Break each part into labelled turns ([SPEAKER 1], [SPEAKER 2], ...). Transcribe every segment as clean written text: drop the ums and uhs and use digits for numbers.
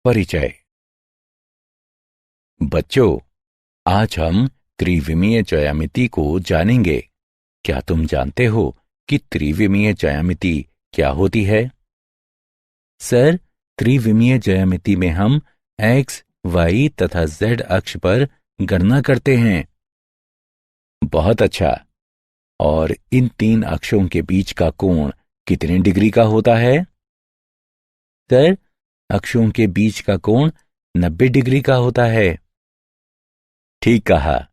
[SPEAKER 1] परिचय। बच्चों, आज हम त्रिविमीय ज्यामिति को जानेंगे। क्या तुम जानते हो कि त्रिविमीय ज्यामिति क्या होती है? सर, त्रिविमीय ज्यामिति में हम x, y तथा z अक्ष पर गणना करते हैं। बहुत अच्छा। और इन तीन अक्षों के बीच का कोण कितने डिग्री का होता है? सर, अक्षों के बीच का कोण 90 डिग्री का होता है। ठीक कहा।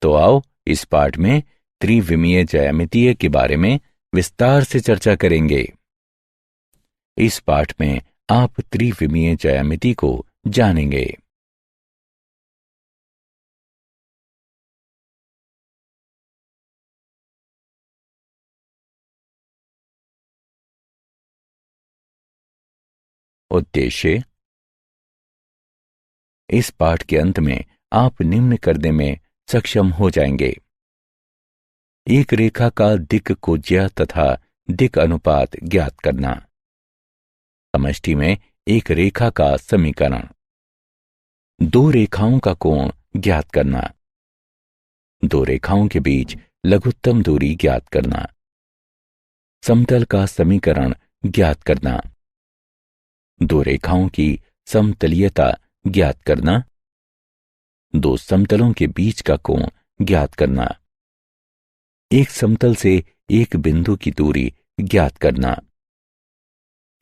[SPEAKER 1] तो आओ इस पाठ में त्रिविमीय ज्यामिति के बारे में विस्तार से चर्चा करेंगे। इस पाठ में आप त्रिविमीय ज्यामिति को जानेंगे। उद्देश्य। इस पाठ के अंत में आप निम्न करने में सक्षम हो जाएंगे। एक रेखा का दिक् कोज्या तथा दिक् अनुपात ज्ञात करना। समष्टि में एक रेखा का समीकरण। दो रेखाओं का कोण ज्ञात करना। दो रेखाओं के बीच लघुत्तम दूरी ज्ञात करना। समतल का समीकरण ज्ञात करना। दो रेखाओं की समतलीयता ज्ञात करना। दो समतलों के बीच का कोण ज्ञात करना। एक समतल से एक बिंदु की दूरी ज्ञात करना।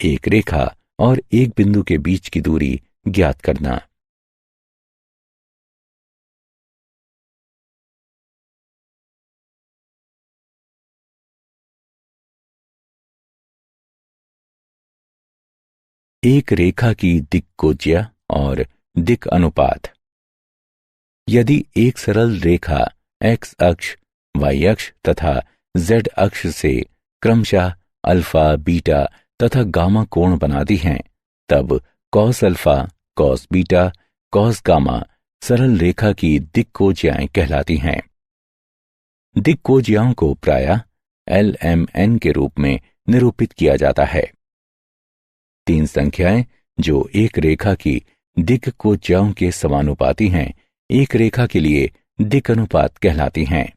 [SPEAKER 1] एक रेखा और एक बिंदु के बीच की दूरी ज्ञात करना। एक रेखा की दिक् कोज्या और दिक् अनुपात। यदि एक सरल रेखा x अक्ष, y अक्ष तथा z अक्ष से क्रमशः अल्फा, बीटा तथा गामा कोण बनाती हैं, तब cos alpha, cos beta, cos gamma सरल रेखा की दिक् कोज्याएं कहलाती हैं। दिक् कोज्याओं को प्रायः LMN के रूप में निरूपित किया जाता है। तीन संख्याएं जो एक रेखा की दिक् कोज्याओं के समानुपाती हैं, एक रेखा के लिए दिक् अनुपात कहलाती हैं।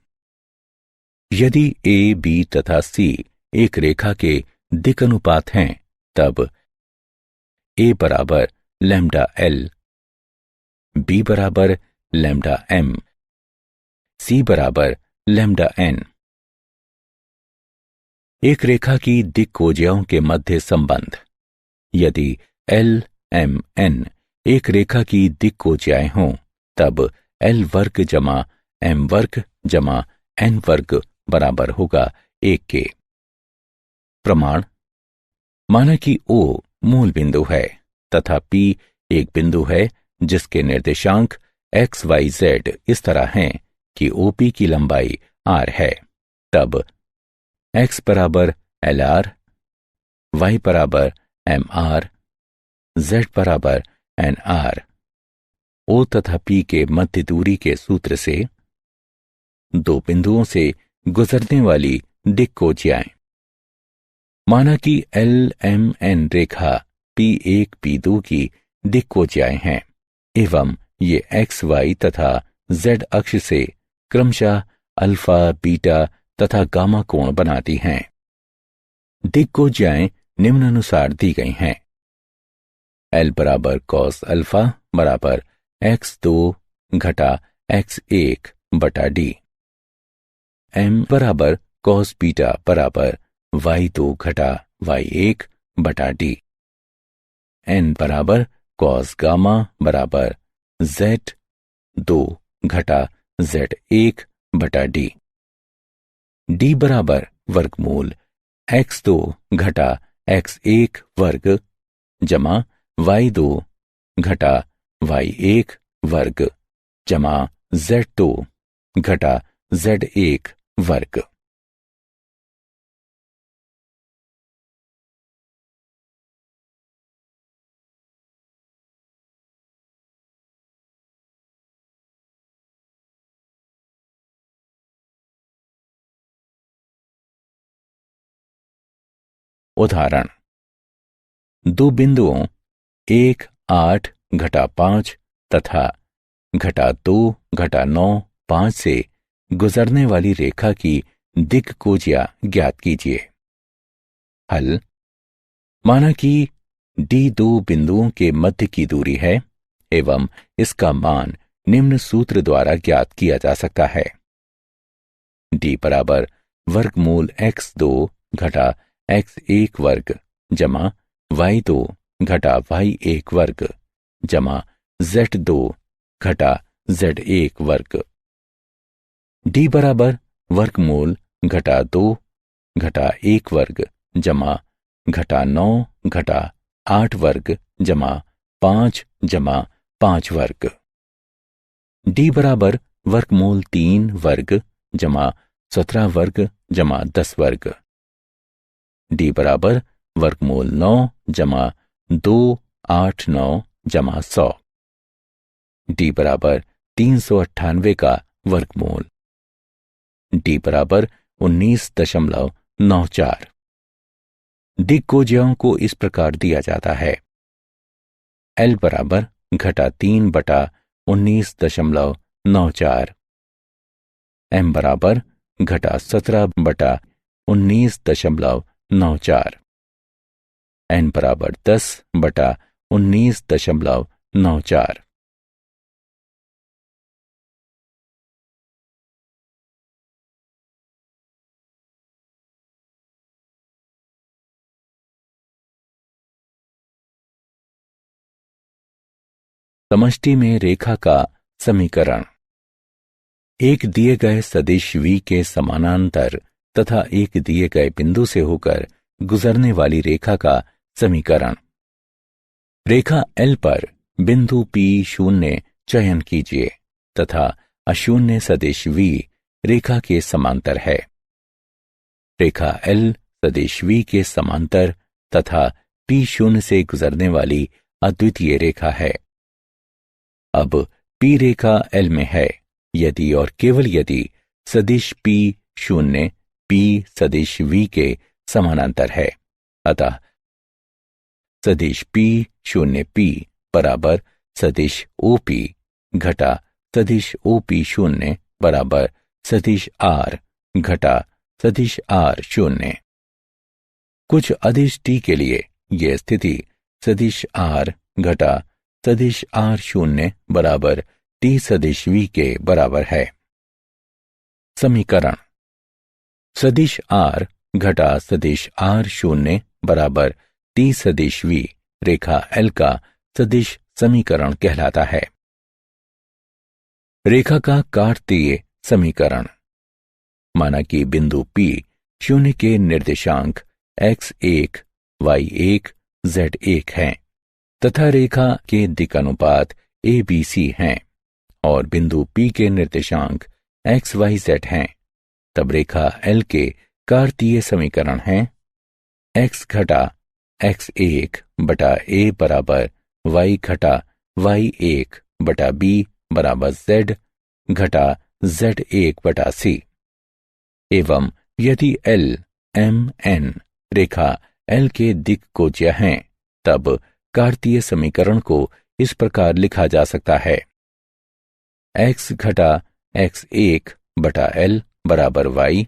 [SPEAKER 1] यदि A, B तथा C एक रेखा के दिक् अनुपात हैं, तब A बराबर लैम्डा L, B बराबर लैम्डा M, C बराबर लैम्डा N। एक रेखा की दिक् कोज्याओं के मध्य संबंध। यदि LMN एक रेखा की दिक् कोज्याएं हों, तब L वर्ग जमा M वर्ग जमा N वर्ग बराबर होगा 1 के। प्रमाण। माना कि O मूल बिंदु है तथा P एक बिंदु है जिसके निर्देशांक x, y, z इस तरह हैं कि OP की लंबाई r है। तब x बराबर LR, y बराबर MR, z बराबर NR। O तथा P के मध्य दूरी के सूत्र से दो बिंदुओं से गुजरने वाली दिक् कोज्याएं। माना कि LMN रेखा P1, P2 की दिक् कोज्याएं हैं एवं ये x, y तथा z अक्ष से क्रमशः अल्फा, बीटा तथा गामा कोण बनाती हैं। दिक् कोज्याएं निम्नानुसार दी गई हैं। L बराबर कॉस अल्फा बराबर x2 घटा x1 बटा d। M बराबर कॉस बीटा बराबर y2 घटा y1 बटा d। N बराबर कॉस गामा बराबर z2 घटा z1 बटा d। d बराबर वर्गमूल x2 घटा x1 वर्ग जमा y2 घटा y1 वर्ग जमा z2 घटा z1 वर्ग। उदाहरण। दो बिंदुओं 1 8 घटा 5 तथा घटा 2 घटा 9 5 से गुजरने वाली रेखा की दिक्कोजिया ज्ञात कीजिए। हल। माना कि डी दो बिंदुओं के मध्य की दूरी है एवं इसका मान निम्न सूत्र द्वारा ज्ञात किया जा सकता है। डी बराबर वर्गमूल x2 घटा x1 वर्ग जमा y2 घटा y1 वर्ग जमा z2 घटा z1 वर्ग। डी बराबर वर्गमूल घटा 2 घटा 1 वर्ग जमा घटा 9 घटा 8 वर्ग जमा 5 जमा 5 वर्ग। डी बराबर वर्गमूल 3 वर्ग जमा 17 वर्ग जमा 10 वर्ग। डी बराबर वर्गमूल 9 जमा 2 8 9 जमा 100। डी बराबर 398 का वर्गमूल। डी बराबर 19.94। दिक्कोजियाओं को इस प्रकार दिया जाता है। एल बराबर घटा 3 बटा 19.94, एम बराबर घटा 17 बटा 19.94, एन बराबर 10 बटा 19.94। समष्टि में रेखा का समीकरण। एक दिए गए सदिश v के समानांतर तथा एक दिए गए बिंदु से होकर गुजरने वाली रेखा का समीकरण। रेखा L पर बिंदु P0 चयन कीजिए तथा अशून्य सदिश v रेखा के समांतर है। रेखा L सदिश v के समांतर तथा P0 से गुजरने वाली अद्वितीय रेखा है। अब P रेखा L में है यदि और केवल यदि सदिश P0 P सदिश v के समानांतर है। अतः सदिश P0 P बराबर सदिश OP घटा सदिश OP0 बराबर सदिश R घटा सदिश R0। कुछ अदिश t के लिए यह स्थिति सदिश R घटा सदिश R0 बराबर t सदिश v के बराबर है। समीकरण। सदिश R घटा सदिश R0 बराबर t सदिश v रेखा L का सदिश समीकरण कहलाता है। रेखा का कार्तीय समीकरण। माना कि बिंदु P 0 के निर्देशांक x1 y1 z1 हैं तथा रेखा के दिक्अनुपात ABC हैं और बिंदु P के निर्देशांक XYZ हैं, तब रेखा L के कार्तीय समीकरण हैं x घटा x1 बटा a बराबर y घटा y1 बटा b बराबर z घटा z1 बटा c। एवं यदि L M N रेखा L के दिक्कोज्या हैं तब कार्तीय समीकरण को इस प्रकार लिखा जा सकता है। x घटा x1 बटा L बराबर y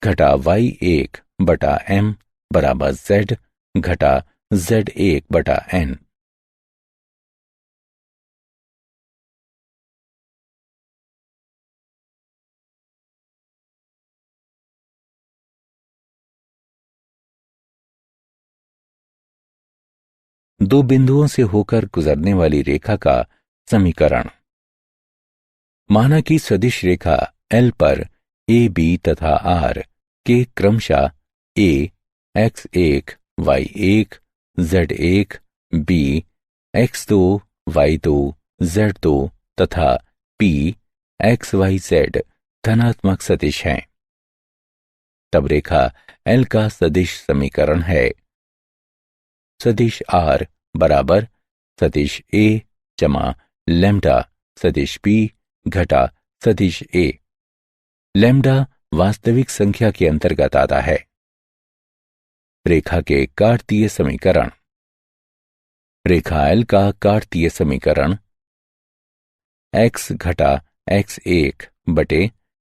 [SPEAKER 1] घटा y1 बटा m बराबर z घटा z1 बटा n। दो बिंदुओं से होकर गुजरने वाली रेखा का समीकरण। माना कि सदिश रेखा L पर a b तथा r के क्रमशः a x1 y1 z1 b x2 y2 z2 तथा p xyz धनात्मक सदिश हैं। तब रेखा L का सदिश समीकरण है सदिश R बराबर सदिश a जमा लैम्डा सदिश p घटा सदिश a। लैम्डा वास्तविक संख्या के अंतर्गत आता है। रेखा के कार्तीय समीकरण। रेखा एल का कार्तीय समीकरण x घटा x1 बटे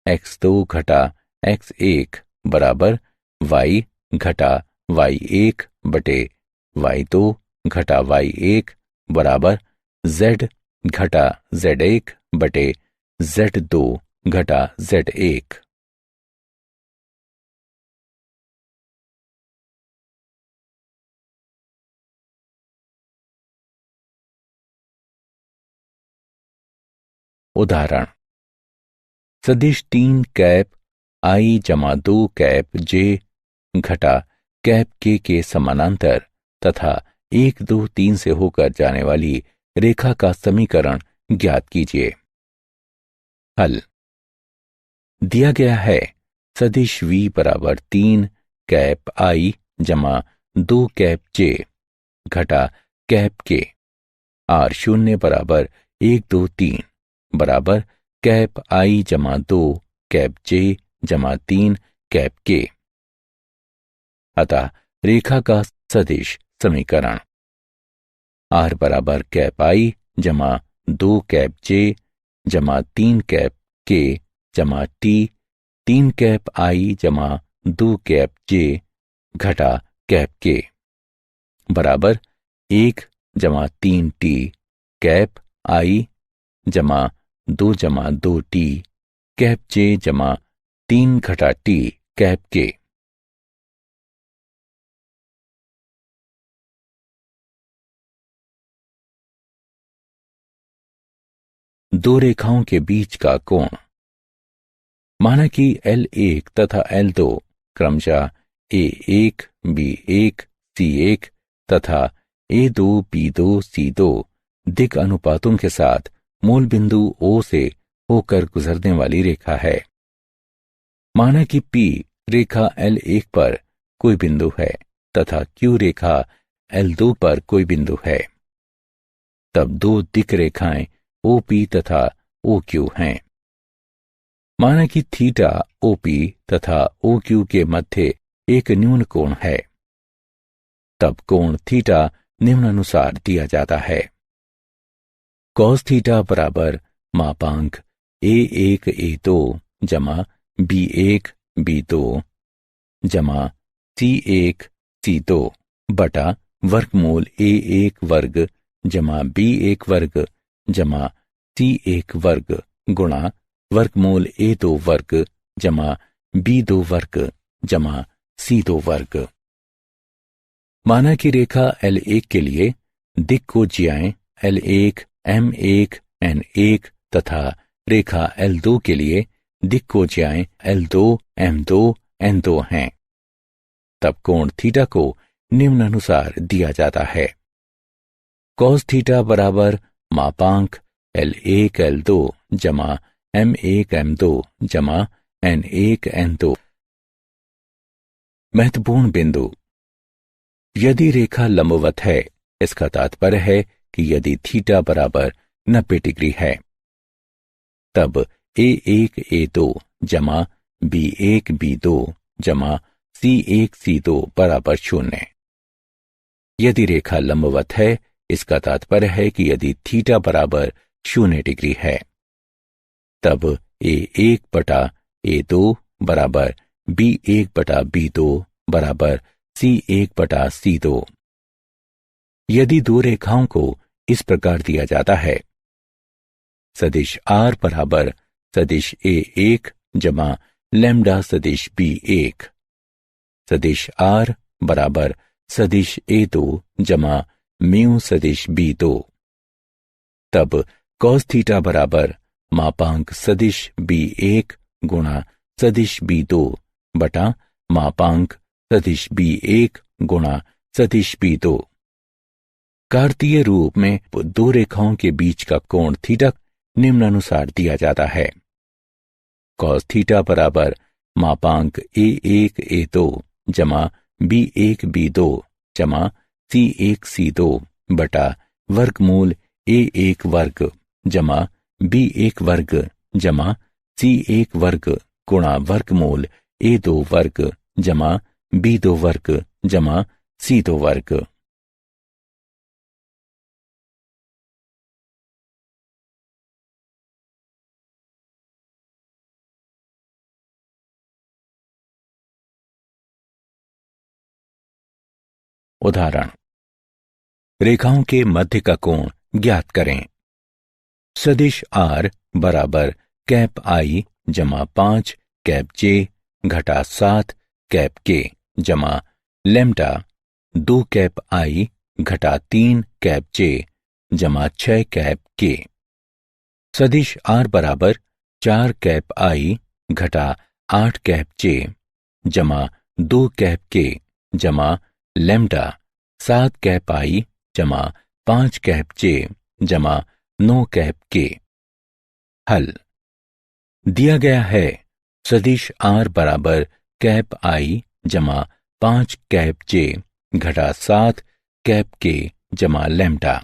[SPEAKER 1] x2 घटा x1 बराबर y घटा y1 बटे y2 घटा y1 बराबर z घटा z1 बटे z2 घटा z1। उदाहरण, सदिश 3 कैप आई जमा 2 कैप जे घटा कैप के समानांतर तथा 1 2 3 से होकर जाने वाली रेखा का समीकरण ज्ञात कीजिए। हल दिया गया है सदिश v बराबर 3 कैप आई जमा 2 कैप जे घटा कैप के आर शून्य बराबर 1 2 3 बराबर कैप आई जमा 2 कैप जे जमा 3 कैप के। अतः रेखा का सदिश समीकरण आर बराबर कैप आई जमा 2 कैप जे जमा 3 कैप के जमा टी 3 कैप आई जमा 2 कैप जे घटा कैप के बराबर 1 जमा 3 टी कैप आई जमा 2 टी कैप जे जमा 3 घटा टी कैप के। दो रेखाओं के बीच का कोण। माना कि L1 तथा L2 क्रमशः A1, B1, C1 तथा A2, B2, C2 दिक् अनुपातों के साथ मूल बिंदु O से होकर गुजरने वाली रेखा है। माना कि P रेखा L1 पर कोई बिंदु है तथा Q रेखा L2 पर कोई बिंदु है। तब दो दिक् रेखाएं OP तथा OQ हैं। माना कि थीटा OP तथा OQ के मध्य एक न्यून कोण है। तब कोण थीटा निम्नानुसार दिया जाता है। कॉस थीटा बराबर मापांक A1 A2 जमा B1 B2 जमा C1 C2 बटा वर्गमूल A1 वर्ग जमा B1 वर्ग जमा C1 वर्ग गुणा वर्गमूल A2 वर्ग जमा B2 वर्ग जमा C2 वर्ग। माना कि रेखा L1 के लिए दिक् को ज्याएं L1 M1 N1 तथा रेखा L2 के लिए दिक् को ज्याएं L2 M2 N2 हैं। तब कोण थीटा को निम्नानुसार दिया जाता है। कॉस थीटा बराबर मापांक L1 L2 जमा M1 M2 जमा N1 N2। महत्वपूर्ण बिंदु। यदि रेखा लंबवत है, इसका तात्पर्य है कि यदि थीटा बराबर 90 डिग्री है, तब A1 A2 जमा B1 B2 जमा C1 C2 बराबर 0। यदि रेखा लंबवत है, इसका तात्पर्य है कि यदि थीटा बराबर 0 डिग्री है, तब A1 बटा A2 बराबर B1 बटा B2 बराबर C1 बटा C2। यदि दो रेखाओं को इस प्रकार दिया जाता है, सदिश R बराबर सदिश A1 जमा लैम्डा सदिश B1, सदिश R बराबर सदिश A2 जमा म्यू सदिश B2, तब कॉस थीटा बराबर मापांक सदिश B1 गुणा सदिश B2 बटा मापांक सदिश B1 गुणा सदिश B2। कार्तीय रूप में दो रेखाओं के बीच का कोण थीटा निम्नानुसार दिया जाता है। कॉस थीटा बराबर मापांक A1 A2 जमा B1 B2 जमा C1 C2 बटा वर्गमूल A1 वर्ग जमा B1 वर्ग जमा C1 वर्ग गुणा वर्गमूल A2 वर्ग जमा B2 वर्ग जमा C2 वर्ग। उदाहरण, रेखाओं के मध्य का कोण ज्ञात करें। सदिश R बराबर कैप I जमा 5 कैप J घटा 7 कैप K जमा लैम्ब्डा 2 कैप I घटा 3 कैप J जमा 6 कैप K। सदिश R बराबर 4 कैप I घटा 8 कैप J जमा 2 कैप K जमा लैम्ब्डा 7 कैप I जमा 5 कैप J जमा 9 कैप K। हल दिया गया है सदिश R बराबर कैप I जमा 5 कैप J घटा 7 कैप K जमा लैम्ब्डा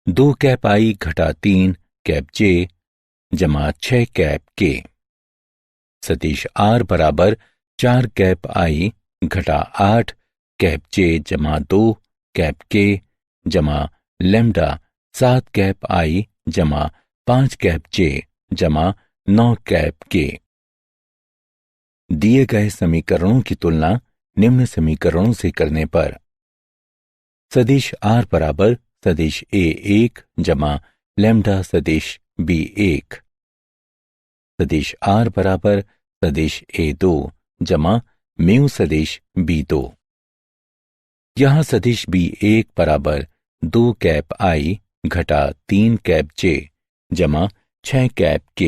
[SPEAKER 1] 2 कैप I घटा 3 कैप J जमा 6 कैप K। सदिश R बराबर 4 कैप I घटा 8 कैप J जमा 2 कैप K जमा लैम्ब्डा 7 कैप I जमा 5 कैप J जमा 9 कैप K। दिए गए समीकरणों की तुलना निम्न समीकरणों से करने पर सदिश R बराबर सदिश A1 जमा लैम्ब्डा सदिश B1, सदिश R बराबर सदिश A2 जमा म्यू सदिश B2। यहां सदिश B1 बराबर 2 कैप I घटा 3 कैप J जमा 6 कैप K।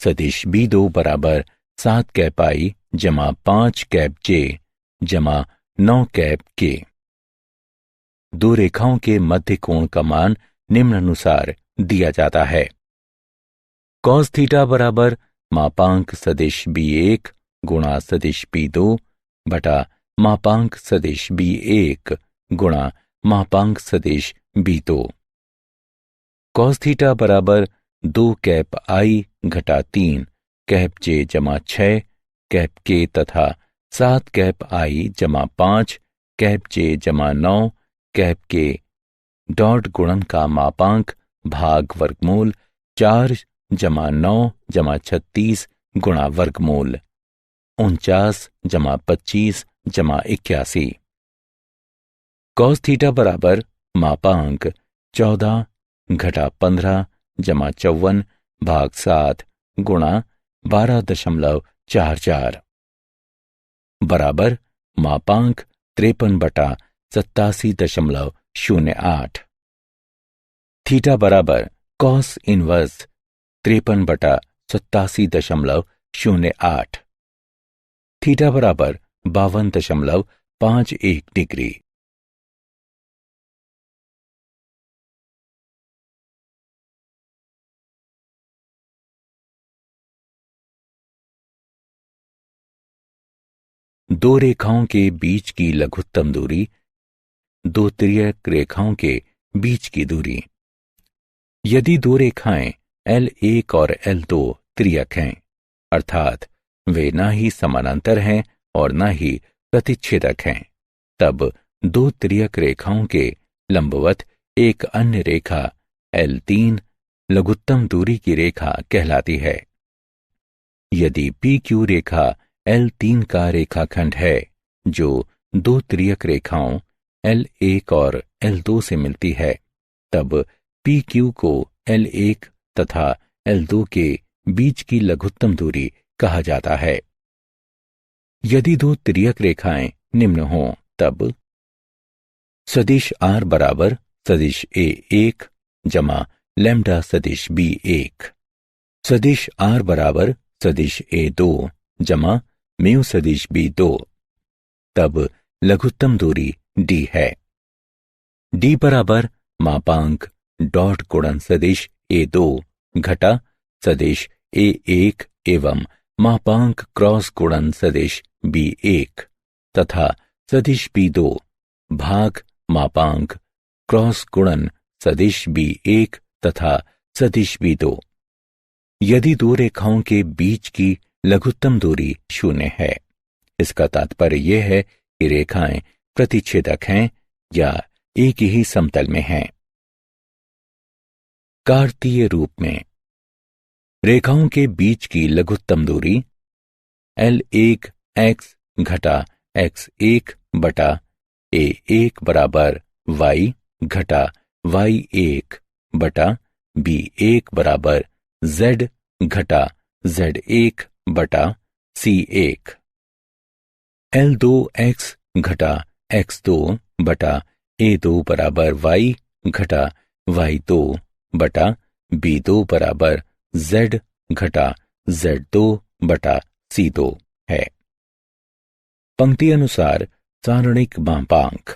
[SPEAKER 1] सदिश B2 बराबर 7 कैप I जमा 5 कैप J जमा 9 कैप K। दो रेखाओं के मध्य कोण का मान निम्नानुसार दिया जाता है। कॉस थीटा बराबर मापांक सदिश B1 गुणा सदिश B2 बटा मापांक सदिश B1 गुणा मापांक सदिश B2। कॉस थीटा बराबर 2 कैप I घटा 3 कैप J जमा 6 कैप K तथा 7 कैप I जमा 5 कैप J जमा 9 कैप K डॉट गुणन का मापांक भाग वर्गमूल 4 जमा 9 जमा 36 गुणा वर्गमूल 49 जमा 25 जमा 81। कॉस थीटा बराबर मापांक 14 घटा 15 जमा 54 भाग 7 गुणा 12.44 बराबर मापांक 53 बटा 87.08। थीटा बराबर कॉस इनवर्स 53 बटा 87.08। थीटा बराबर 52.51 डिग्री। दो रेखाओं के बीच की लघुत्तम दूरी दो तिर्यक रेखाओं के बीच की दूरी। यदि दो रेखाएं L1 और L2 तिर्यक हैं, अर्थात वे ना ही समानांतर हैं और ना ही प्रतिच्छेदक हैं, तब दो तिर्यक रेखाओं के लंबवत एक अन्य रेखा L3 लघुत्तम दूरी की रेखा कहलाती है। यदि PQ रेखा L3 का रेखाखंड है जो दो तिर्यक रेखाओं L1 और L2 से मिलती है, तब PQ को L1 तथा L2 के बीच की लघुत्तम दूरी कहा जाता है। यदि दो तिर्यक रेखाएं निम्न हों, तब सदिश R बराबर सदिश A1 जमा लैम्ब्डा सदिश B1, सदिश R बराबर सदिश A2 जमा म्यू सदिश B2, तब लघुत्तम दूरी D है। D बराबर मापांक डॉट गुणन सदिश A2 घटा सदिश A1 एवं मापांक क्रॉस गुणन सदिश B1 तथा सदिश B2 भाग मापांक क्रॉस गुणन सदिश B1 तथा सदिश B2। यदि दो रेखाओं के बीच की लघुत्तम दूरी 0 है, इसका तात्पर्य यह है कि रेखाएं प्रतिच्छेदक हैं या एक ही समतल में हैं। कार्तीय रूप में रेखाओं के बीच की लघुत्तम दूरी L1 x घटा x1 बटा A1 बराबर y घटा y1 बटा B1 बराबर z घटा z1 बटा C1। L2x घटा x2 बटा A2 बराबर y घटा y2 बटा B2 बराबर z घटा z2 बटा C2 है। पंक्ति अनुसार सारणिक मापांक।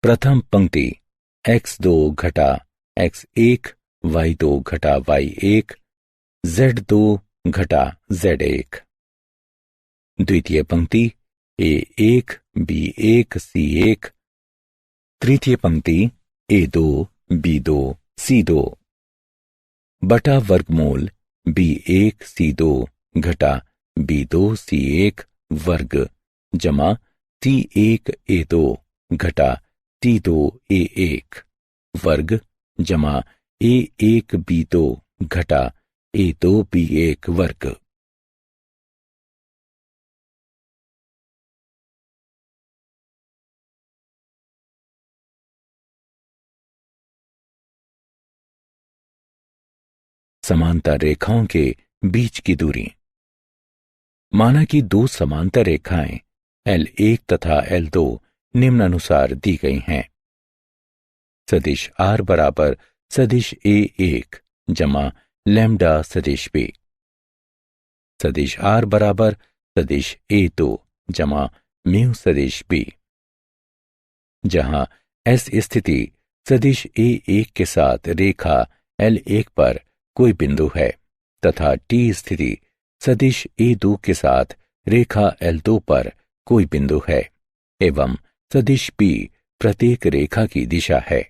[SPEAKER 1] प्रथम पंक्ति x2 घटा x1 y2 घटा y1 z2 घटा z1। द्वितीय पंक्ति A1 B1 C1। तृतीय पंक्ति A2 B2 C2 बटा वर्गमूल B1 C2 घटा B2 C1 वर्ग जमा C1 A2 घटा C2 A1 वर्ग जमा A1 B2 घटा A2 B1 वर्ग। समांतर रेखाओं के बीच की दूरी। माना कि दो समांतर रेखाएं L1 तथा L2 निम्नानुसार दी गई हैं। सदिश R बराबर सदिश A1 जमा लैम्डा सदिश B। सदिश R बराबर सदिश A2 जमा म्यू सदिश B। जहां S स्थिति सदिश A1 के साथ रेखा L1 पर कोई बिंदु है तथा T स्थिति सदिश A2 के साथ रेखा L2 पर कोई बिंदु है एवं सदिश P प्रत्येक रेखा की दिशा है।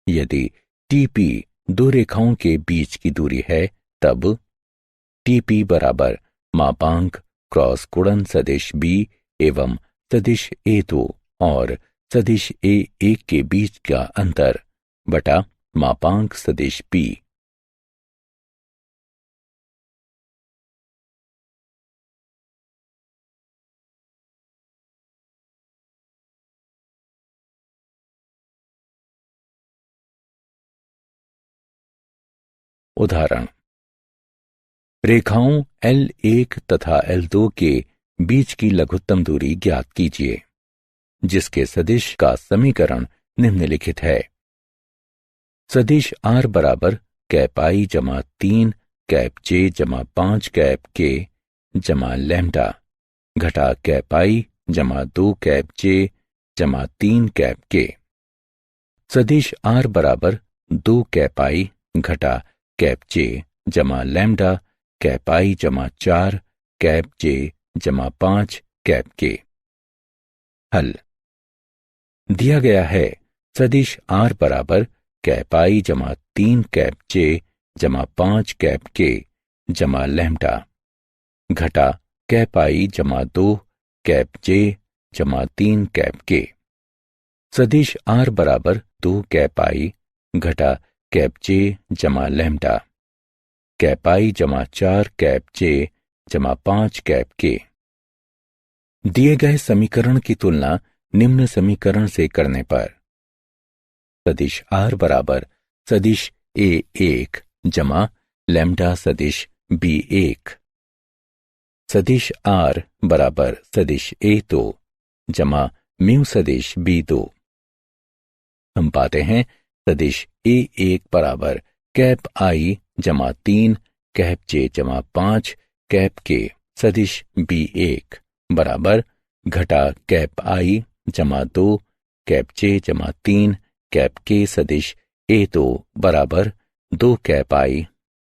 [SPEAKER 1] यदि TP दो रेखाओं के बीच की दूरी है तब TP बराबर मापांक क्रॉस गुणन सदिश B एवं सदिश A2 और सदिश A1 के बीच का अंतर बटा मापांक सदिश P। उदाहरण। रेखाओं L1 तथा L2 के बीच की लघुत्तम दूरी ज्ञात कीजिए, जिसके सदिश का समीकरण निम्नलिखित है। सदिश R बराबर कैप I जमा 3 कैप J जमा 5 कैप K जमा लैम्डा घटा कैप I जमा 2 कैप J जमा 3 कैप K। सदिश R बराबर 2 कैप I घटा कैप J जमा लैम्डा कैप I जमा 4 कैप J जमा 5 कैप K। हल। दिया गया है सदिश R बराबर कैप I जमा 3 कैप J जमा 5 कैप K जमा लैम्डा घटा कैप I जमा 2 कैप J जमा 3 कैप K। सदिश R बराबर 2 कैप I घटा कैप J जमा लैम्डा कैप I जमा 4 कैप J जमा 5 कैप K। दिए गए समीकरण की तुलना निम्न समीकरण से करने पर सदिश R बराबर सदिश A1 जमा लैम्डा सदिश B1 सदिश R बराबर सदिश A2 जमा म्यू सदिश B2। हम पाते हैं सदिश A1 बराबर कैप I जमा 3 कैप J जमा 5 कैप K सदिश B1 बराबर घटा कैप I जमा 2 कैप J जमा 3 कैप K सदिश A2 बराबर 2 कैप I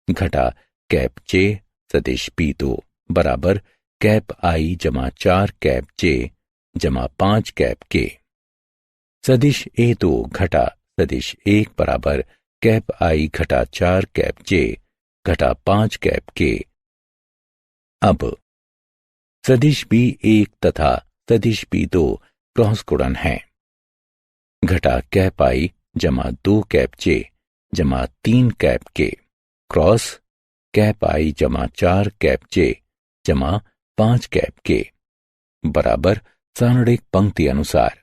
[SPEAKER 1] घटा कैप J सदिश B2 बराबर कैप I जमा 4 कैप J जमा 5 कैप K। सदिश A2 घटा सदिश 1 बराबर कैप I घटा 4 कैप J घटा 5 कैप K। अब सदिश B1 तथा सदिश B2 क्रॉस गुणन है। घटा कैप I जमा 2 कैप J जमा 3 cap K cross cap I जमा 4 कैप J जमा 5 कैप K बराबर सारणिक पंक्ति अनुसार।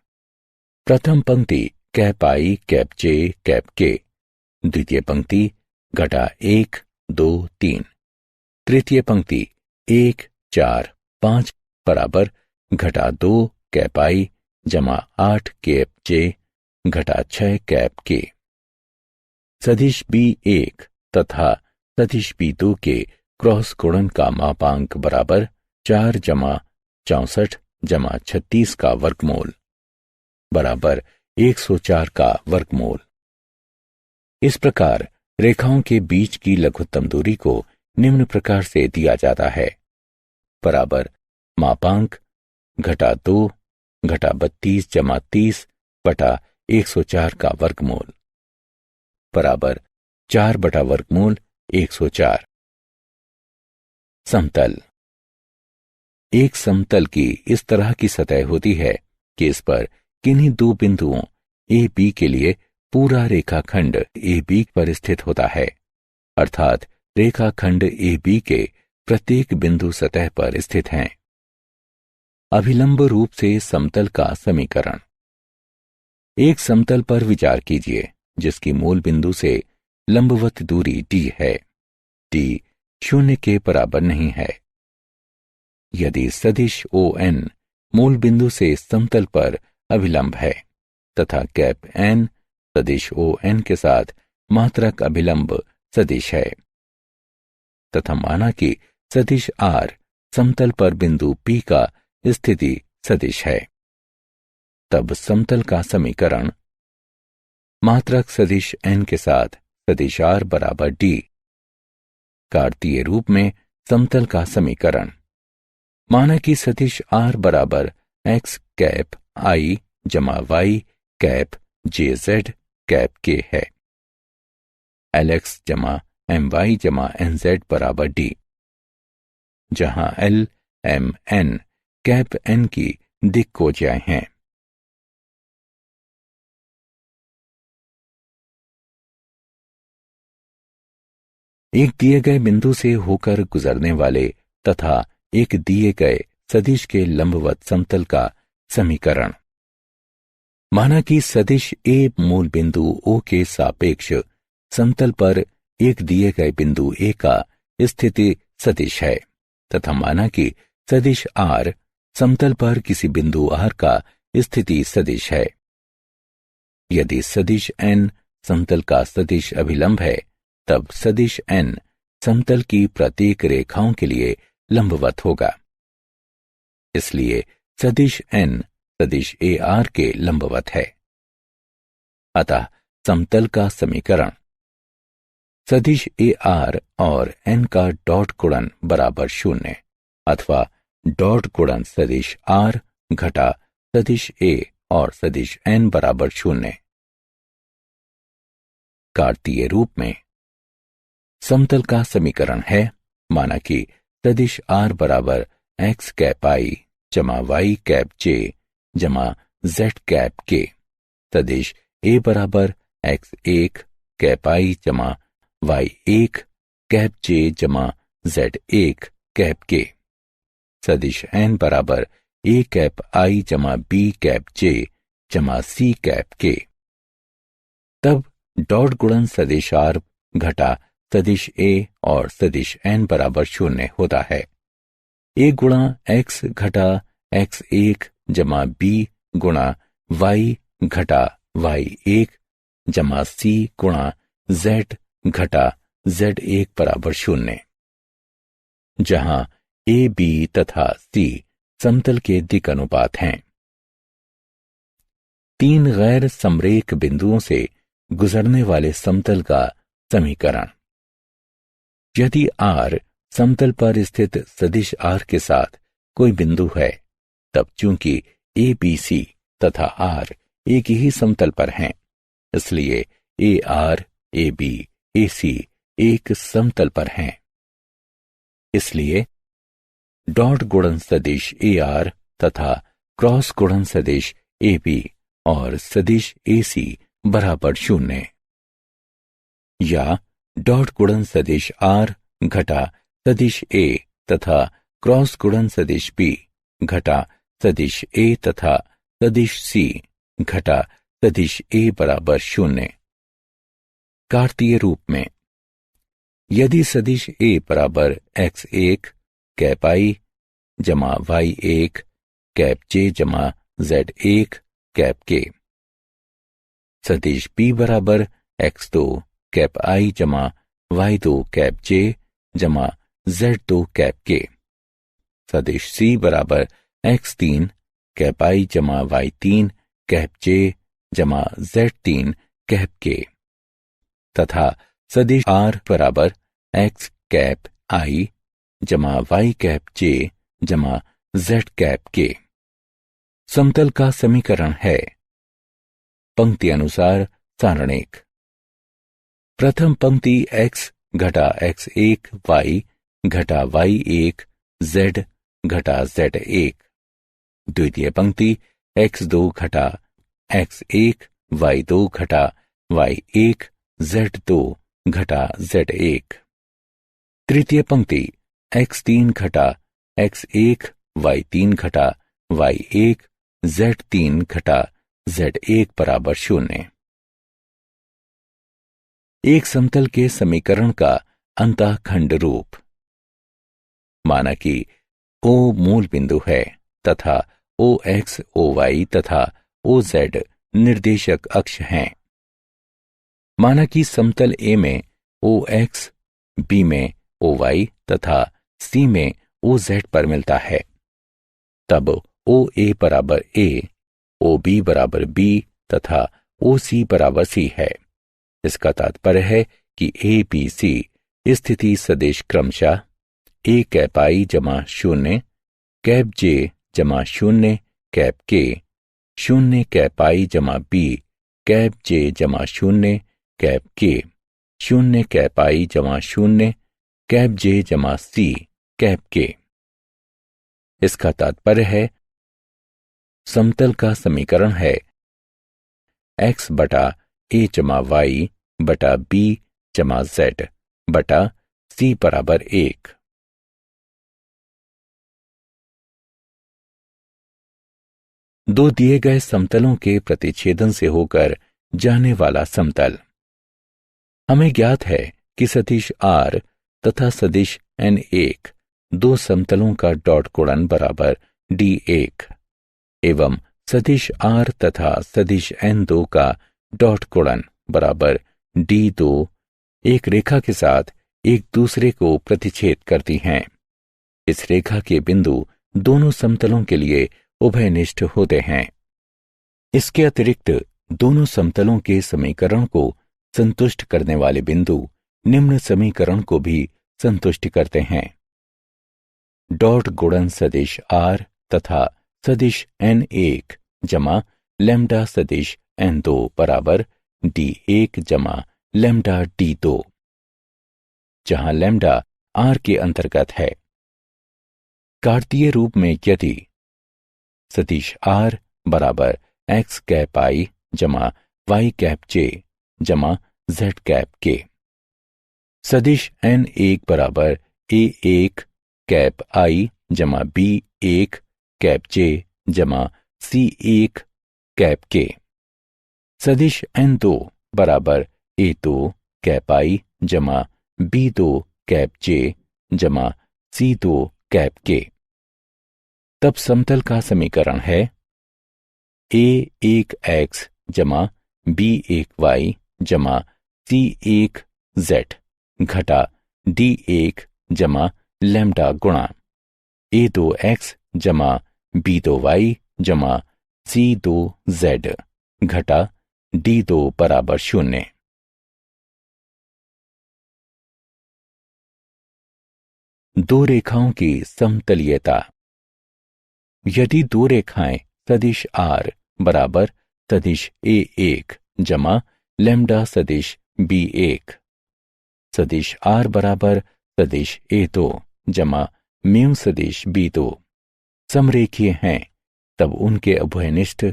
[SPEAKER 1] प्रथम पंक्ति कैप आई कैप जे कैप के, द्वितीय पंक्ति घटा 1 2 3, तृतीय पंक्ति 1 4 5 बराबर घटा 2 कैप आई जमा 8 कैप जे घटा 6 कैप के। सदिश B1 तथा सदिश B2 के क्रॉस गुणन का मापांक बराबर 4 जमा 64 जमा 36 का वर्गमूल बराबर 104 का वर्गमूल। इस प्रकार रेखाओं के बीच की लघुत्तम दूरी को निम्न प्रकार से दिया जाता है बराबर मापांक घटा 2 घटा 32 जमा 30 बटा 104 का वर्गमूल बराबर 4 बटा वर्गमूल 104। समतल। एक समतल की इस तरह की सतह होती है कि इस पर किन्हीं दो बिंदुओं ए बी के लिए पूरा रेखाखंड ए बी पर स्थित होता है, अर्थात रेखाखंड ए बी के प्रत्येक बिंदु सतह पर स्थित हैं। अभिलंब रूप से समतल का समीकरण। एक समतल पर विचार कीजिए जिसकी मूल बिंदु से लंबवत दूरी d है। d 0 के बराबर नहीं है। यदि सदिश ON मूल बिंदु से समतल पर अभिलंब है तथा कैप n सदिश ON के साथ मात्रक अभिलंब सदिश है तथा माना कि सदिश R समतल पर बिंदु P का स्थिति सदिश है, तब समतल का समीकरण मात्रक सदिश n के साथ सदिश R बराबर d। कार्तीय रूप में समतल का समीकरण। माना कि सदिश R बराबर x कैप I जमा y cap JZ cap k है। LX जमा MY जमा NZ बराबर d, जहां L M N cap n की दिक्कोजाएं हैं। एक दिए गए बिंदु से होकर गुजरने वाले तथा एक दिए गए सदिश के लंबवत समतल का समीकरण। माना कि सदिश A मूल बिंदु O के सापेक्ष समतल पर एक दिए गए बिंदु A का स्थिति सदिश है तथा माना कि सदिश R समतल पर किसी बिंदु R का स्थिति सदिश है। यदि सदिश N समतल का सदिश अभिलंब है तब सदिश N समतल की प्रत्येक रेखाओं के लिए लंबवत होगा। इसलिए सदिश N सदिश AR के लंबवत है। अतः समतल का समीकरण सदिश AR और N का डॉट गुणन बराबर 0 अथवा डॉट गुणन सदिश R घटा सदिश A और सदिश N बराबर 0। कार्तीय रूप में समतल का समीकरण है। माना कि सदिश R बराबर x कैप I जमा y कैप j जमा z कैप k, सदिश A बराबर x1 कैप I जमा y1 कैप j जमा z1 कैप k, सदिश N बराबर a कैप I जमा b कैप j जमा c कैप k। तब डॉट गुणन सदिश R घटा सदिश A और सदिश N बराबर 0 होता है। A गुणा x घटा x1 जमा b गुणा y घटा y1 जमा c गुणा z घटा z1 बराबर 0, जहां A B तथा C समतल के दिक् अनुपात हैं। तीन गैर समरेख बिंदुओं से गुजरने वाले समतल का समीकरण। यदि R समतल पर स्थित सदिश R के साथ कोई बिंदु है तब चूंकि A B C तथा R एक ही समतल पर हैं, इसलिए AR AB AC एक समतल पर हैं। इसलिए डॉट गुणन सदिश AR तथा क्रॉस गुणन सदिश AB और सदिश AC बराबर 0, या डॉट गुणन सदिश R घटा सदिश A तथा क्रॉस गुणन सदिश B घटा सदिश A तथा सदिश C घटा सदिश ए बराबर 0। कार्तीय रूप में यदि सदिश ए बराबर x1 कैप i जमा y1 कैप j जमा z1 कैप k, सदिश b बराबर x2 कैप i जमा y2 कैप j जमा z2 कैप k, सदिश c बराबर x3 कैप i जमा y3 कैप j जमा z3 कैप k, तथा सदिश r बराबर x कैप i जमा y कैप j जमा z कैप k। समतल का समीकरण है पंक्ति अनुसार सारणिक। प्रथम पंक्ति x घटा x1 y घटा y1 z घटा z1। द्वितीय पंक्ति x2 घटा x1 y2 घटा y1 z2 घटा z1। तृतीय पंक्ति x3 घटा x1 y3 घटा y1 z3 घटा z1 बराबर 0। एक समतल के समीकरण का अंतःखंड रूप। माना कि O मूल बिंदु है तथा OX, OY तथा OZ निर्देशक अक्ष हैं। माना कि समतल A में OX, B में OY तथा C में OZ पर मिलता है, तब OA बराबर A, OB बराबर B तथा OC बराबर C है। इसका तात्पर्य है कि ABC स्थिति सदिश क्रमशः A कैप I जमा 0 कैप J जमा 0 कैप K, 0 कैप I जमा B कैप J जमा 0 कैप K, 0 कैप I जमा 0 कैप J जमा C कैप K। इसका तात्पर्य है समतल का समीकरण है x बटा a जमा y बटा b जमा z बटा c बराबर 1। दो दिए गए समतलों के प्रतिच्छेदन से होकर जाने वाला समतल। हमें ज्ञात है कि सदिश r तथा सदिश n1 दो समतलों का डॉट गुणन बराबर d1 एवं सदिश r तथा सदिश n2 का डॉट गुणन बराबर d2 एक रेखा के साथ एक दूसरे को प्रतिच्छेद करती हैं। इस रेखा के बिंदु दोनों समतलों के लिए उभयनिष्ठ होते हैं। इसके अतिरिक्त दोनों समतलों के समीकरण को संतुष्ट करने वाले बिंदु निम्न समीकरण को भी संतुष्ट करते हैं। डॉट गुणन सदिश r तथा सदिश n1 जमा लैम्डा सदिश n2 बराबर d1 जमा लैम्डा d2, जहां लैम्डा r के अंतर्गत है। कार्तीय रूप में यदि सदिश r बराबर x कैप i जमा y कैप j जमा z कैप k, सदिश n1 बराबर a1 कैप i जमा b1 कैप j जमा c1 कैप k, सदिश n2 बराबर a2 कैप i जमा b2 कैप j जमा c2 कैप k। तब समतल का समीकरण है a1x जमा b1y जमा c1z घटा d1 जमा लैम्डा गुणा a2x जमा b2y जमा c2z घटा d2 बराबर 0। दो रेखाओं की समतलीयता। यदि दो रेखाएं सदिश r बराबर सदिश a1 जमा लैम्डा सदिश b1, सदिश r बराबर सदिश a2 जमा म्यू सदिश b2 समरेखीय हैं, तब उनके उभयनिष्ठ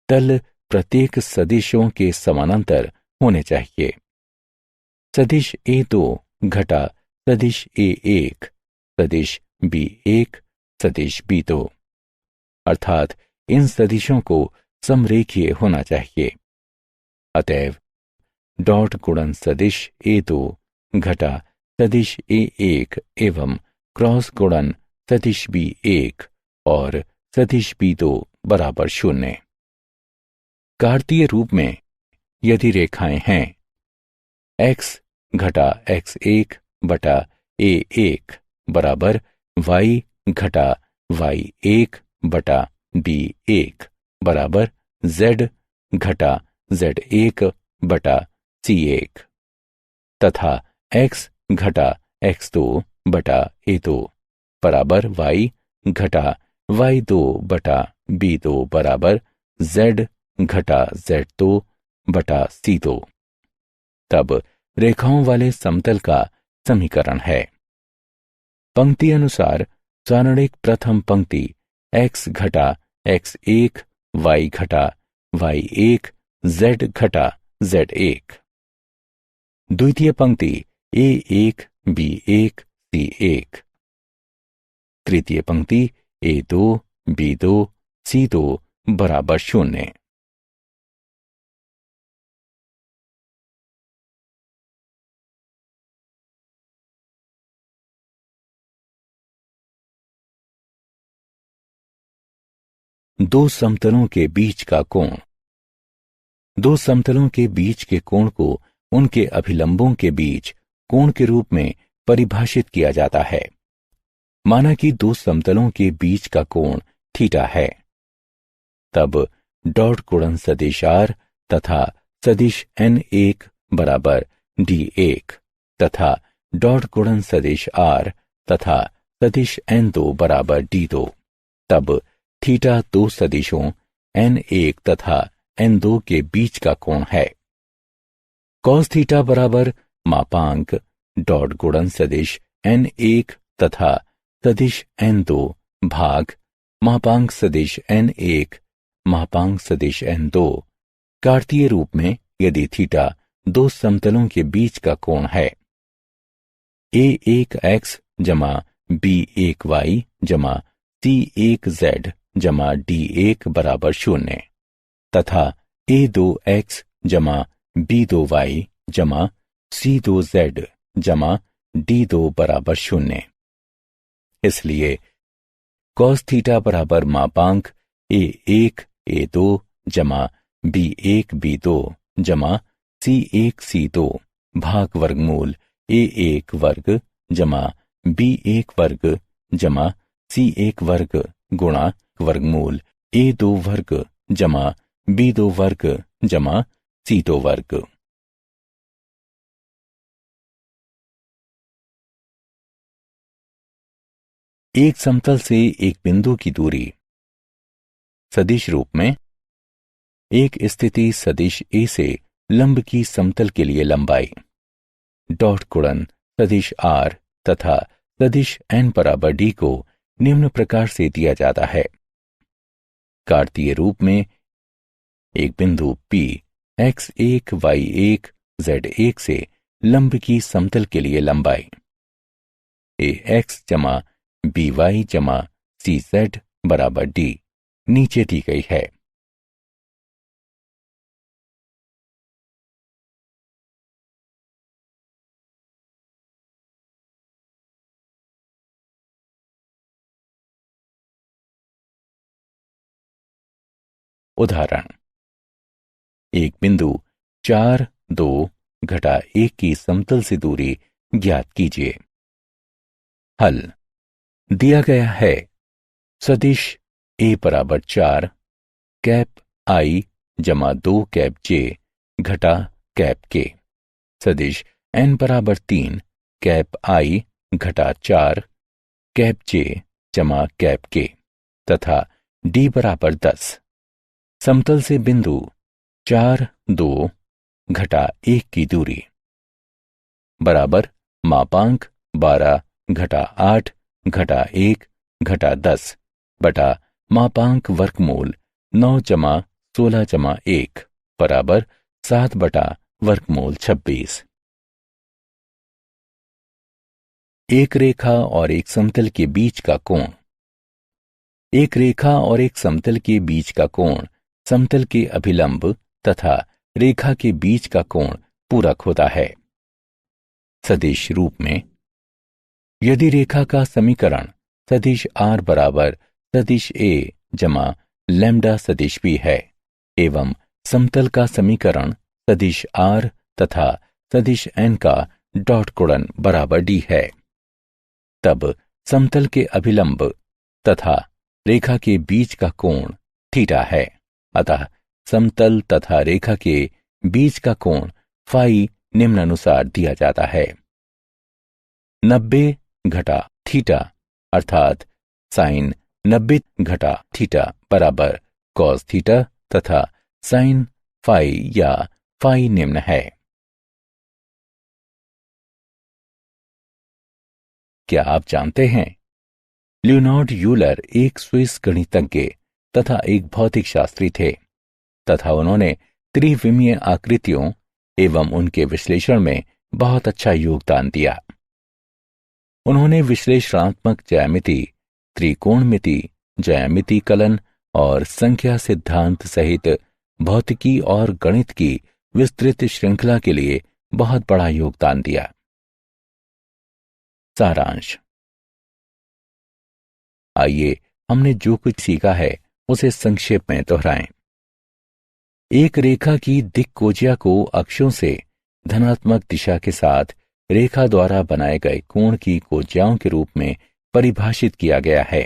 [SPEAKER 1] तल प्रत्येक सदिशों के समानांतर होने चाहिए। सदिश a2 घटा सदिश a1 सदिश b1 सदिश b2, अर्थात इन सदिशों को समरेखीय होना चाहिए। अतएव डॉट गुणन सदिश A2 घटा सदिश A1 एवं क्रॉस गुणन सदिश B1 और सदिश B2 बराबर 0। कार्तीय रूप में यदि रेखाएं हैं x घटा x1 बटा A1 बराबर y घटा y1 बटा B1 बराबर z घटा z1 बटा C1 तथा x घटा x2 बटा A2 बराबर y घटा y2 बटा B2 बराबर z घटा z2 बटा C2, तब रेखाओं वाले समतल का समीकरण है। पंक्ति अनुसार सारणिक प्रथम पंक्ति x घटा x1 y घटा y1 z घटा z1, द्वितीय पंक्ति A1 B1 C1, तृतीय पंक्ति A2 B2 C2 बराबर 0। दो समतलों के बीच का कोण। दो समतलों के बीच के कोण को उनके अभिलंबों के बीच कोण के रूप में परिभाषित किया जाता है। माना कि दो समतलों के बीच का कोण थीटा है, तब डॉट गुणन सदिश R तथा सदिश N1 बराबर D1 तथा डॉट गुणन सदिश R तथा सदिश N2 बराबर D2, तब थीटा दो सदिशों N1 तथा N2 के बीच का कोण है। कॉस थीटा बराबर मापांक डॉट गुणन सदिश N1 तथा सदिश N2 भाग मापांक सदिश N1 मापांक सदिश N2। कार्तीय रूप में यदि थीटा दो समतलों के बीच का कोण है A1x जमा B1y जमा C1z जमा D1 बराबर 0 तथा A2x जमा B2y जमा C2z जमा D2 बराबर 0। इसलिए cos थीटा बराबर मापांक A1 A2 जमा B1 B2 जमा C1 C2 भाग वर्गमूल A1 वर्ग जमा B1 वर्ग जमा C1 वर्ग गुणा वर्गमूल A2 वर्ग जमा B2 वर्ग जमा C2 वर्ग। एक समतल से एक बिंदु की दूरी। सदिश रूप में एक स्थिति सदिश A से लंब की समतल के लिए लंबाई डॉट गुणन सदिश R तथा सदिश N बराबर D को निम्न प्रकार से दिया जाता है। कार्तीय रूप में एक बिंदु P x1 y1 z1 से लंब की समतल के लिए लंबाई ax जमा by जमा cz बराबर d नीचे दी गई है। उदाहरण, एक बिंदु 4 2 घटा 1 की समतल से दूरी ज्ञात कीजिए। हल दिया गया है सदिश A बराबर 4 कैप I जमा 2 कैप J घटा कैप K, सदिश N बराबर 3 कैप I घटा 4 कैप J जमा कैप K तथा D बराबर 10। समतल से बिंदु 4 2 घटा 1 की दूरी बराबर मापांक 12 घटा 8 घटा 1 घटा 10 बटा मापांक वर्गमूल 9 जमा 16 जमा 1 बराबर 7 बटा वर्गमूल 26। एक रेखा और एक समतल के बीच का कोण। एक रेखा और एक समतल के बीच का कोण समतल के अभिलंब तथा रेखा के बीच का कोण पूरक होता है। सदिश रूप में, यदि रेखा का समीकरण सदिश r बराबर सदिश a जमा लैम्डा सदिश b है एवं समतल का समीकरण सदिश r तथा सदिश n का डॉट गुणन बराबर d है, तब समतल के अभिलंब तथा रेखा के बीच का कोण थीटा है। अतः समतल तथा रेखा के बीच का कोण फाई निम्नानुसार दिया जाता है: 90 घटा थीटा अर्थात साइन 90 घटा थीटा बराबर कॉस थीटा तथा साइन फाई या फाई निम्न है। क्या आप जानते हैं, लियोनार्ड यूलर एक स्विस गणितज्ञ तथा एक भौतिक शास्त्री थे तथा उन्होंने त्रिविमीय आकृतियों एवं उनके विश्लेषण में बहुत अच्छा योगदान दिया। उन्होंने विश्लेषणात्मक ज्यामिति, त्रिकोणमिति, ज्यामिति कलन और संख्या सिद्धांत सहित भौतिकी और गणित की विस्तृत श्रृंखला के लिए बहुत बड़ा योगदान दिया। सारांश। आइए हमने जो कुछ सीखा है उसे संक्षेप में दोहराएं। एक रेखा की दिक्कोजिया को अक्षों से धनात्मक दिशा के साथ रेखा द्वारा बनाए गए कोण की कोजियाओं के रूप में परिभाषित किया गया है।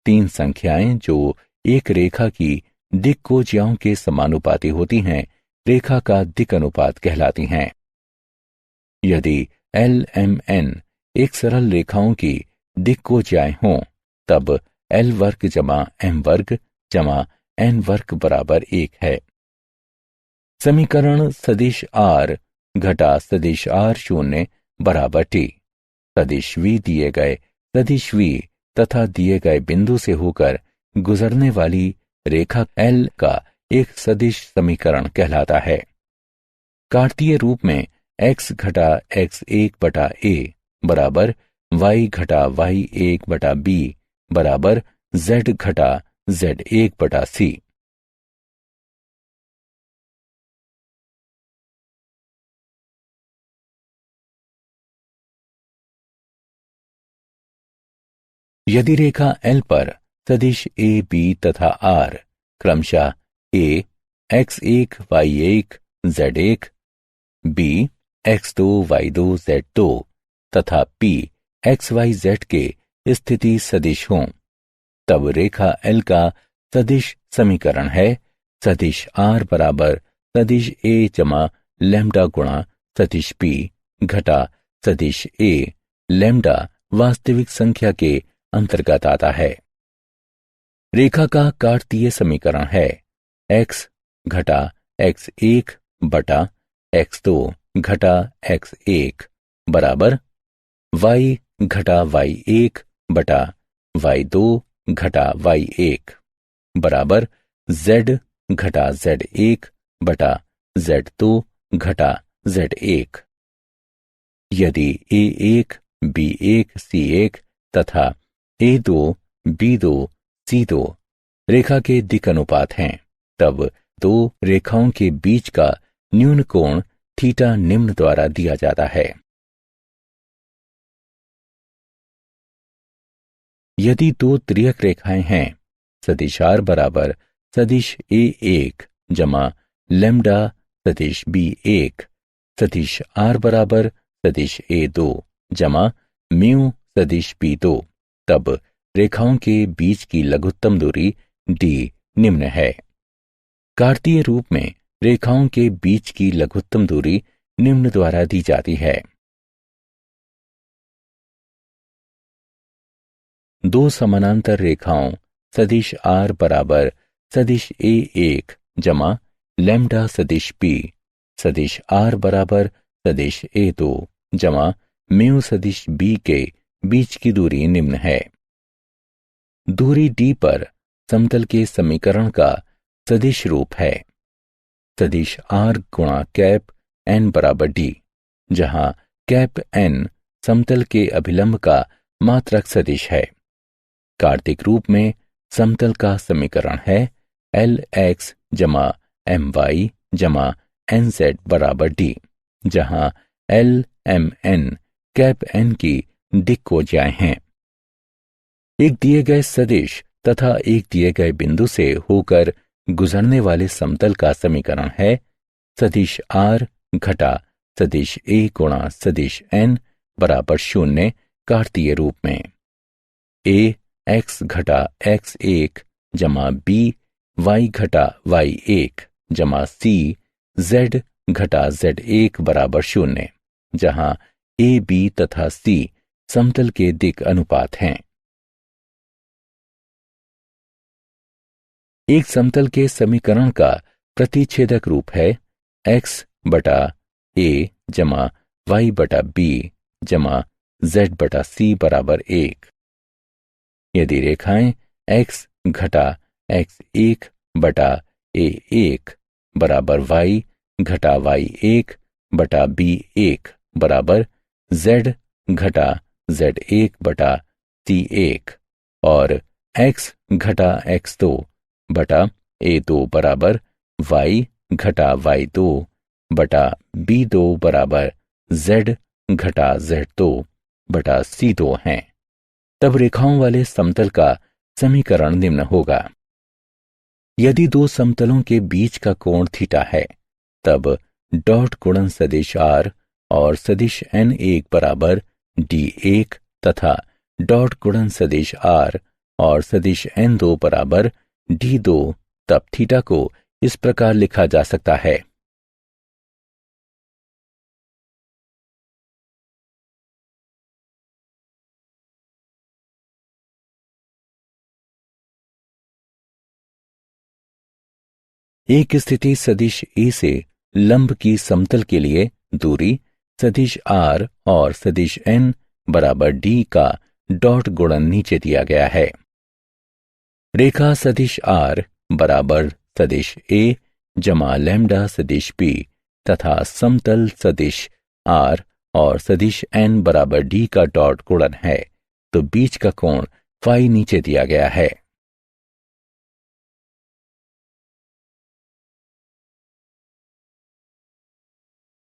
[SPEAKER 1] 3 संख्याएं जो एक रेखा की दिक्कोजियाओं के समानुपाती होती हैं, रेखा का दिक् अनुपात कहलाती हैं। यदि एल एम एन एक सरल रेखाओं की दिक्कोजियाएं हों, तब एल वर्ग जमा एम वर्ग जमा एन वर्ग बराबर 1 है। समीकरण सदिश r घटा सदिश r0 बराबर t सदिश v दिए गए सदिश v तथा दिए गए बिंदु से होकर गुजरने वाली रेखा L का एक सदिश समीकरण कहलाता है। कार्तीय रूप में x घटा x1 बटा a बराबर y घटा y1 बटा b बराबर z घटा z1 बटा c। यदि रेखा L पर सदिश a, b तथा r क्रमशः a x1 y1 z1, b x2 y2 z2 तथा p x y z के स्थिति सदिश हों, तब रेखा L का सदिश समीकरण है सदिश r बराबर सदिश a जमा लैम्डा गुणा सदिश p घटा सदिश a लैम्डा वास्तविक संख्या के अंतर्गत आता है। रेखा का कार्तीय समीकरण है x घटा x1 बटा x2 घटा x1 बराबर y घटा y1 बटा y2 घटा y1 बराबर z घटा z1 बटा z2 घटा z1। यदि a1 b1 c1 तथा a2 b2 c2 रेखा के दिक् अनुपात हैं, तब 2 रेखाओं के बीच का न्यून कोण थीटा निम्न द्वारा दिया जाता है। यदि 2 त्रियक रेखाएं हैं, सदिश r बराबर सदिश a1 जमा लैम्डा सदिश b1 सदिश r बराबर सदिश a2 जमा म्यू सदिश b2, तब रेखाओं के बीच की लघुत्तम दूरी d निम्न है। कार्तीय रूप में रेखाओं के बीच की लघुत्तम दूरी निम्न द्वारा दी जाती है। 2 समानांतर रेखाओं सदिश r बराबर सदिश a1 जमा लैम्डा सदिश p सदिश r बराबर सदिश a2 जमा म्यू सदिश b के बीच की दूरी निम्न है। दूरी d पर समतल के समीकरण का सदिश रूप है सदिश r गुणा कैप n बराबर d, जहां कैप n समतल के अभिलंब का मात्रक सदिश है। कार्तिक रूप में समतल का समीकरण है एल एक्स जमा एम वाई जमा एन जेड बराबर डी, जहां L M N cap N की दिक्कोजाएं हैं। एक दिए गए सदिश तथा एक दिए गए बिंदु से होकर गुजरने वाले समतल का समीकरण है सदिश आर घटा सदिश ए गुणा सदिश एन बराबर 0 कार्तीय रूप में। ए एक्स घटा एक्स एक जमा बी वाई घटा वाई एक जमा सी जेड घटा जेड एक बराबर 0, जहां ए बी तथा सी समतल के दिक् अनुपात हैं। एक समतल के समीकरण का प्रतिच्छेदक रूप है एक्स बटा ए जमा वाई बटा बी जमा जेड बटा सी बराबर 1। यदि रेखाएं एक्स घटा एक्स एक बटा ए एक बराबर वाई घटा वाई एक बटा बी एक बराबर जेड घटा जेड एक बटा सी एक और एक्स घटा एक्स दो बटा ए दो बराबर वाई घटा वाई दो बटा बी दो बराबर जेड घटा जेड दो बटा सी दो हैं, तब रेखाओं वाले समतल का समीकरण निम्न होगा। यदि दो समतलों के बीच का कोण थीटा है, तब डॉट गुणन सदिश आर और सदिश एन एक बराबर डी एक तथा डॉट गुणन सदिश आर और सदिश एन दो बराबर डी दो, तब थीटा को इस प्रकार लिखा जा सकता है। एक स्थिति सदिश ए से लंब की समतल के लिए दूरी सदिश आर और सदिश एन बराबर डी का डॉट गुणन नीचे दिया गया है। रेखा सदिश आर बराबर सदिश ए जमा लैम्डा सदिश बी तथा समतल सदिश आर और सदिश एन बराबर डी का डॉट गुणन है, तो बीच का कोण फाई नीचे दिया गया है।